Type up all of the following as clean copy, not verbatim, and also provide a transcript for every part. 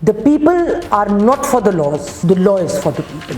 The people are not for the laws, the law is for the people.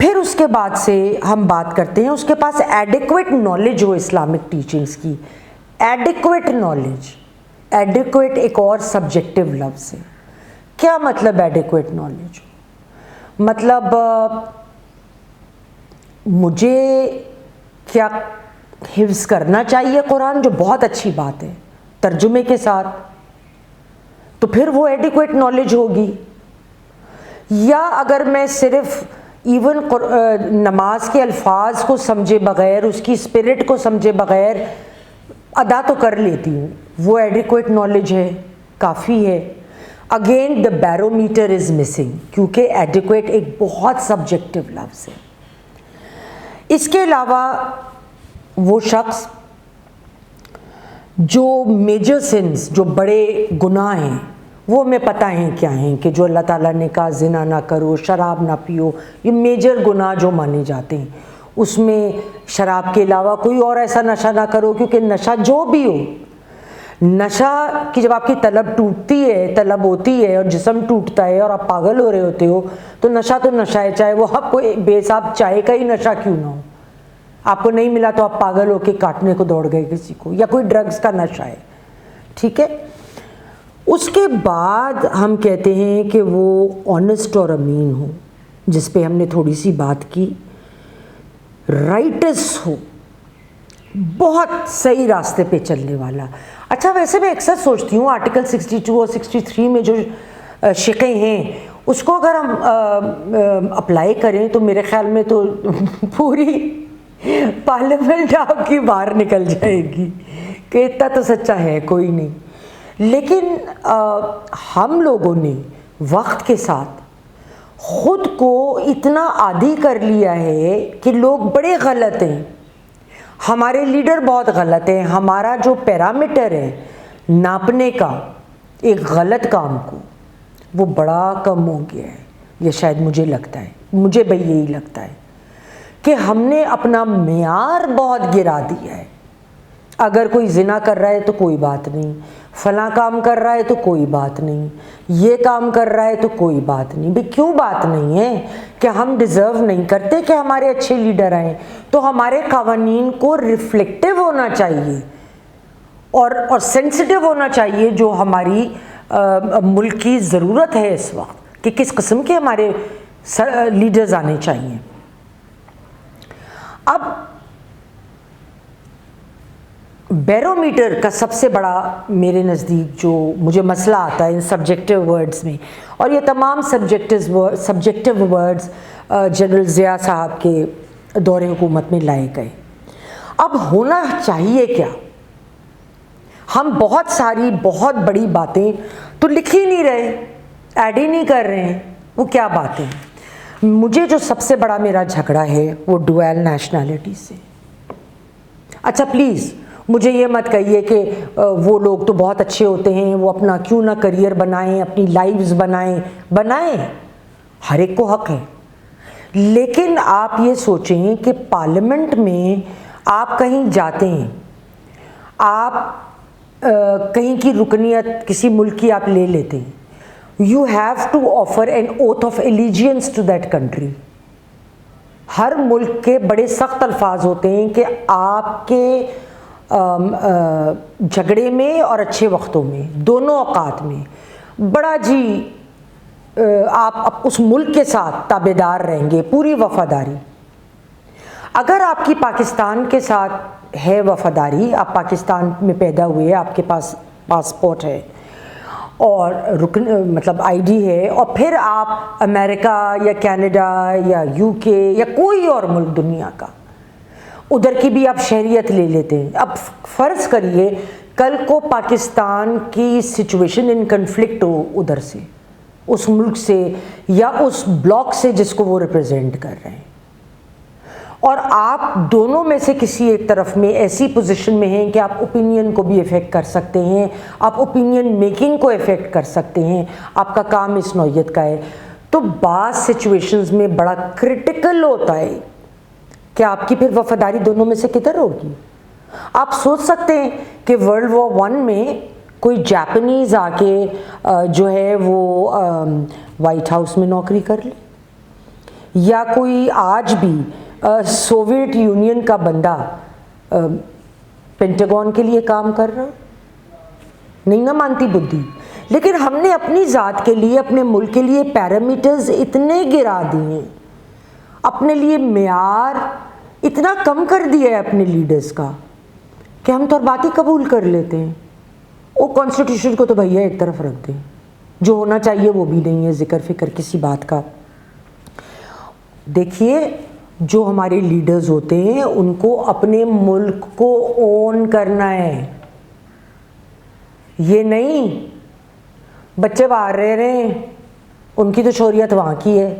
پھر اس کے بعد سے ہم بات کرتے ہیں اس کے پاس ایڈیکویٹ نالج ہو اسلامک ٹیچنگز کی. ایڈیکویٹ نالج, ایڈیکویٹ ایک اور سبجیکٹو لفظ ہے. کیا مطلب ایڈیکویٹ نالج؟ مطلب مجھے کیا حفظ کرنا چاہیے قرآن, جو بہت اچھی بات ہے, ترجمے کے ساتھ, تو پھر وہ ایڈیکویٹ نالج ہوگی. یا اگر میں صرف ایون نماز کے الفاظ کو سمجھے بغیر, اس کی اسپرٹ کو سمجھے بغیر ادا تو کر لیتی ہوں, وہ ایڈیکویٹ نالج ہے, کافی ہے. Again the barometer is missing, کیونکہ ایڈیکویٹ ایک بہت سبجیکٹو لفظ ہے. اس کے علاوہ وہ شخص جو میجر سنس, جو بڑے گناہ ہیں, وہ ہمیں پتہ ہیں کیا ہیں, کہ جو اللہ تعالیٰ نے کہا زنا نہ کرو, شراب نہ پیو, یہ میجر گناہ جو مانے جاتے ہیں. اس میں شراب کے علاوہ کوئی اور ایسا نشہ نہ کرو, کیونکہ نشہ جو بھی ہو, نشہ کی جب آپ کی طلب ٹوٹتی ہے, طلب ہوتی ہے اور جسم ٹوٹتا ہے اور آپ پاگل ہو رہے ہوتے ہو, تو نشہ ہے, چاہے وہ آپ کو بے حساب چائے کا ہی نشہ کیوں نہ ہو. آپ کو نہیں ملا تو آپ پاگل ہو کے کاٹنے کو دوڑ گئے کسی کو, یا کوئی ڈرگز کا نشہ ہے, ٹھیک ہے. اس کے بعد ہم کہتے ہیں کہ وہ آنیسٹ اور امین ہو, جس پہ ہم نے تھوڑی سی بات کی. رائٹس ہو, بہت صحیح راستے پہ چلنے والا. اچھا, ویسے میں اکثر سوچتی ہوں آرٹیکل 62 اور 63 میں جو شقیں ہیں, اس کو اگر ہم اپلائی کریں تو میرے خیال میں تو پوری پارلیمنٹ آپ کی باہر نکل جائے گی, کہ اتنا تو سچا ہے کوئی نہیں. لیکن ہم لوگوں نے وقت کے ساتھ خود کو اتنا عادی کر لیا ہے کہ لوگ بڑے غلط ہیں, ہمارے لیڈر بہت غلط ہیں, ہمارا جو پیرامیٹر ہے ناپنے کا ایک غلط کام کو, وہ بڑا کم ہو گیا ہے. یہ شاید مجھے لگتا ہے, مجھے بھائی یہی لگتا ہے کہ ہم نے اپنا معیار بہت گرا دیا ہے. اگر کوئی زنا کر رہا ہے تو کوئی بات نہیں, فلاں کام کر رہا ہے تو کوئی بات نہیں, یہ کام کر رہا ہے تو کوئی بات نہیں. بھئی کیوں بات نہیں ہے؟ کہ ہم ڈیزرو نہیں کرتے کہ ہمارے اچھے لیڈر آئیں, تو ہمارے قوانین کو ریفلیکٹیو ہونا چاہیے اور سینسٹیو ہونا چاہیے, جو ہماری ملک کی ضرورت ہے اس وقت, کہ کس قسم کے ہمارے لیڈرز آنے چاہیے. اب بیرومیٹر کا سب سے بڑا میرے نزدیک جو مجھے مسئلہ آتا ہے ان سبجیکٹو ورڈز میں, اور یہ تمام سبجیکٹو ورڈز جنرل ضیاء صاحب کے دور حکومت میں لائے گئے. اب ہونا چاہیے کیا؟ ہم بہت ساری بہت بڑی باتیں تو لکھ ہی نہیں رہے, ایڈ ہی نہیں کر رہے ہیں. وہ کیا باتیں؟ مجھے جو سب سے بڑا میرا جھگڑا ہے وہ ڈویل نیشنلٹی سے. اچھا پلیز مجھے یہ مت کہیے کہ وہ لوگ تو بہت اچھے ہوتے ہیں, وہ اپنا کیوں نہ کریئر بنائیں, اپنی لائفز بنائیں, ہر ایک کو حق ہے. لیکن آپ یہ سوچیں کہ پارلیمنٹ میں آپ کہیں جاتے ہیں, آپ کہیں کی رکنیت کسی ملک کی آپ لے لیتے ہیں, you have to offer an oath of allegiance to that country. ہر ملک کے بڑے سخت الفاظ ہوتے ہیں کہ آپ کے جھگڑے میں اور اچھے وقتوں میں, دونوں اوقات میں, بڑا جی آپ اس ملک کے ساتھ تابعدار رہیں گے, پوری وفاداری. اگر آپ کی پاکستان کے ساتھ ہے وفاداری, آپ پاکستان میں پیدا ہوئے, آپ کے پاس پاسپورٹ ہے اور مطلب آئی ڈی ہے, اور پھر آپ امریکہ یا کینیڈا یا یو کے یا کوئی اور ملک دنیا کا, ادھر کی بھی آپ شہریت لے لیتے ہیں. اب فرض کریے کل کو پاکستان کی سچویشن ان کنفلکٹ ہو ادھر سے, اس ملک سے یا اس بلاک سے جس کو وہ ریپرزینٹ کر رہے ہیں, اور آپ دونوں میں سے کسی ایک طرف میں ایسی پوزیشن میں ہیں کہ آپ اوپینین کو بھی افیکٹ کر سکتے ہیں, آپ اوپینین میکنگ کو افیکٹ کر سکتے ہیں, آپ کا کام اس نوعیت کا ہے, تو بعض سچویشنز میں بڑا کرٹیکل ہوتا ہے کہ آپ کی پھر وفاداری دونوں میں سے کدھر ہوگی. آپ سوچ سکتے ہیں کہ ورلڈ وار 1 میں کوئی جاپنیز آ کے جو ہے وہ وائٹ ہاؤس میں نوکری کر لے, یا کوئی آج بھی سوویت یونین کا بندہ پینٹاگون کے لیے کام کر رہا؟ نہیں نہ مانتی بدھی. لیکن ہم نے اپنی ذات کے لیے، اپنے ملک کے لیے پیرامیٹرز اتنے گرا دیے، اپنے لیے معیار اتنا کم کر دیا ہے اپنے لیڈرز کا کہ ہم تو اور بات ہی قبول کر لیتے ہیں. وہ کانسٹیٹیوشن کو تو بھیا ایک طرف رکھ دیں، جو ہونا چاہیے وہ بھی نہیں ہے ذکر فکر کسی بات کا. دیکھیے جو ہمارے لیڈرز ہوتے ہیں ان کو اپنے ملک کو اون کرنا ہے، یہ نہیں بچے باہر رہ رہے ہیں، ان کی تو شہریت وہاں کی ہے،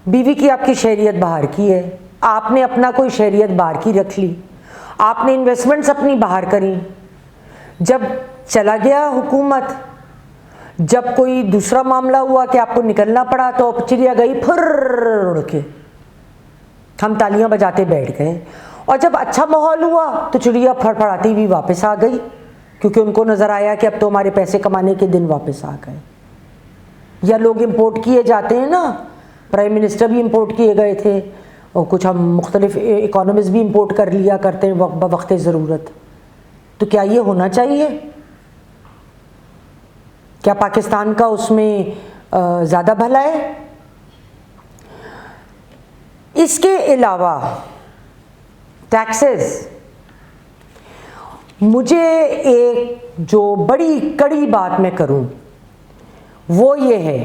بیوی کی آپ کی شہریت باہر کی ہے، آپ نے اپنا کوئی شہریت باہر کی رکھ لی، آپ نے انویسٹمنٹس اپنی باہر کریں. جب چلا گیا حکومت، جب کوئی دوسرا معاملہ ہوا کہ آپ کو نکلنا پڑا تو چڑیا گئی پھر اڑ کے، ہم تالیاں بجاتے بیٹھ گئے. اور جب اچھا ماحول ہوا تو چڑیا پھڑپڑاتی ہوئی واپس آ گئی، کیونکہ ان کو نظر آیا کہ اب تو ہمارے پیسے کمانے کے دن واپس آ گئے. یا لوگ امپورٹ کیے جاتے ہیں نا، پرائم منسٹر بھی امپورٹ کیے گئے تھے، اور کچھ ہم مختلف اکانومسٹ بھی امپورٹ کر لیا کرتے ہیں بوقت ضرورت. تو کیا یہ ہونا چاہیے؟ کیا پاکستان کا اس میں زیادہ بھلا ہے؟ اس کے علاوہ ٹیکسز، مجھے ایک جو بڑی کڑی بات میں کروں وہ یہ ہے،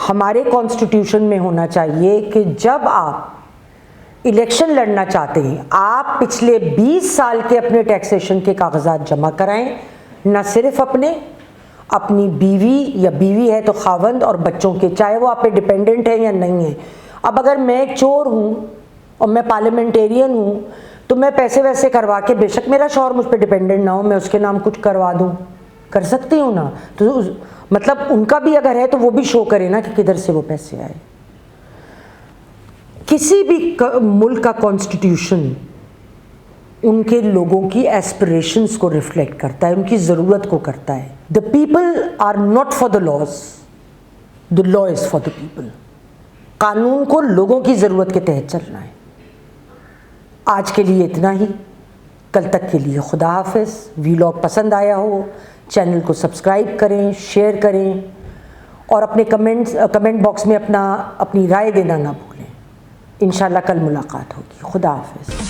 ہمارے کانسٹیٹیوشن میں ہونا چاہیے کہ جب آپ الیکشن لڑنا چاہتے ہیں آپ پچھلے 20 سال کے اپنے ٹیکسیشن کے کاغذات جمع کرائیں، نہ صرف اپنی بیوی یا بیوی ہے تو خاوند اور بچوں کے، چاہے وہ آپ پہ ڈپینڈنٹ ہے یا نہیں ہے. اب اگر میں ایک چور ہوں اور میں پارلیمنٹیرین ہوں تو میں پیسے ویسے کروا کے، بے شک میرا شوہر مجھ پہ ڈپینڈنٹ نہ ہو، میں اس کے نام کچھ کروا دوں، کر سکتی ہوں نا. تو مطلب ان کا بھی اگر ہے تو وہ بھی شو کرے نا کہ کدھر سے وہ پیسے آئے. کسی بھی ملک کا کانسٹیٹیوشن ان کے لوگوں کی ایسپریشنز کو ریفلیکٹ کرتا ہے، ان کی ضرورت کو کرتا ہے. The people are not for the laws, the law is for the people. قانون کو لوگوں کی ضرورت کے تحت چلنا ہے. آج کے لیے اتنا ہی، کل تک کے لیے خدا حافظ. ویلاگ پسند آیا ہو چینل کو سبسکرائب کریں، شیئر کریں، اور اپنے کمنٹ باکس میں اپنی رائے دینا نہ بھولیں. انشاءاللہ کل ملاقات ہوگی. خدا حافظ.